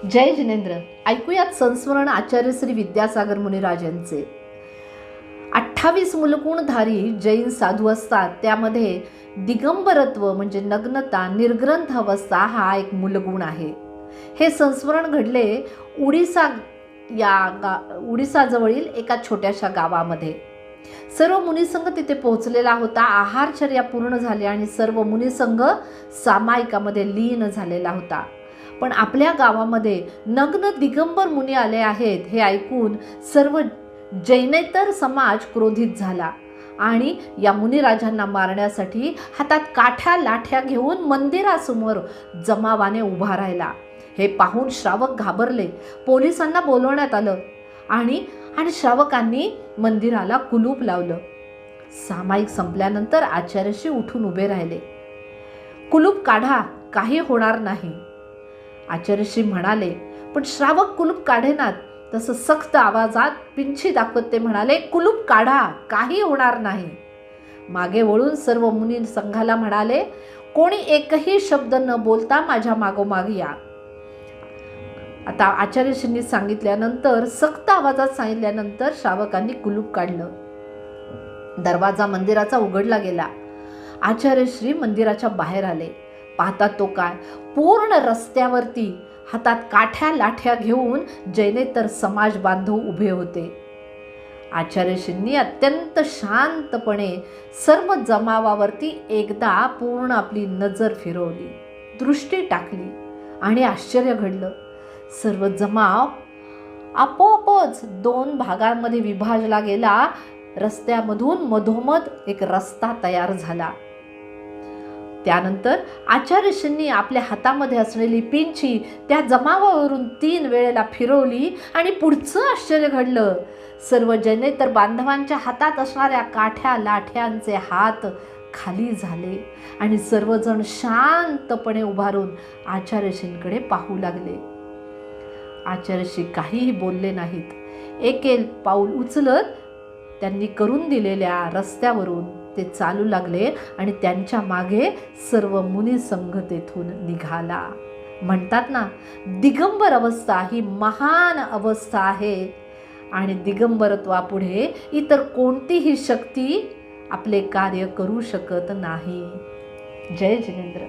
जय जिनेंद्र. ऐकूयात संस्मरण आचार्य श्री विद्यासागर मुनिराज यांचे. 28 मूलगुणधारी जैन साधू असतात, त्यामध्ये दिगंबरत्व म्हणजे नग्नता, निर्ग्रंथ अवस्था हा एक मूलगुण आहे. हे संस्मरण घडले उडीसाजवळील एका छोट्याशा गावामध्ये. सर्व मुनिसंघ तिथे पोहोचलेला होता. आहारचर्या पूर्ण झाली आणि सर्व मुनिसंघ सामायिकामध्ये लीन झालेला होता. पण आपल्या गावामध्ये नग्न दिगंबर मुनी आले आहेत हे ऐकून सर्व जैनेतर समाज क्रोधित झाला आणि या मुनिराजांना मारण्यासाठी हातात काठ्या लाठ्या घेऊन मंदिरासमोर जमावाने उभा राहिला. हे पाहून श्रावक घाबरले. पोलिसांना बोलवण्यात आलं आणि श्रावकांनी मंदिराला कुलूप लावलं. सामायिक संपल्यानंतर आचार्यश्री उठून उभे राहिले. कुलूप काढा, काही होणार नाही, आचार्यश्री म्हणाले. पण श्रावक कुलूप काढेनात. तसं सक्त आवाजात पिंछी दाखवत ते म्हणाले, कुलूप काढा, काही होणार नाही. मागे वळून सर्व मुनी संघाला म्हणाले, कोणी एकही शब्द न बोलता माझ्या मागोमाग या. आता आचार्यश्रींनी सांगितल्यानंतर, सक्त आवाजात सांगितल्यानंतर श्रावकांनी कुलूप काढलं. दरवाजा मंदिराचा उघडला गेला. आचार्यश्री मंदिराच्या बाहेर आले. पाहतात तो काय, पूर्ण रस्त्यावरती हातात काठ्या लाठ्या घेऊन जैनेतर समाज बांधव उभे होते. आचार्यश्रींनी अत्यंत शांतपणे सर्व जमावावरती एकदा पूर्ण आपली नजर फिरवली, दृष्टी टाकली आणि आश्चर्य घडलं. सर्व जमाव आपोआपच 2 भागांमध्ये विभाजला गेला. रस्त्यामधून मधोमध एक रस्ता तयार झाला. त्यानंतर आचार्यश्रींनी आपल्या हातामध्ये असलेली पिंची त्या जमावावरून 3 वेळेला फिरवली आणि पुढचं आश्चर्य घडलं. सर्व जैनेतर बांधवांच्या हातात असणाऱ्या काठ्या लाठ्यांचे हात खाली झाले आणि सर्वजण शांतपणे उभारून आचार्यश्रींकडे पाहू लागले. आचार्यश्री काहीही बोलले नाहीत. एक पाऊल उचलत त्यांनी करून दिलेल्या रस्त्यावरून ते चालू लागले आणि त्यांच्या मागे सर्व मुनी संघ तेथून निघाला. म्हणतात ना, दिगंबर अवस्था ही महान अवस्था आहे आणि दिगंबरत्वापुढे इतर कोणतीही शक्ती आपले कार्य करू शकत नाही. जय जिनेंद्र.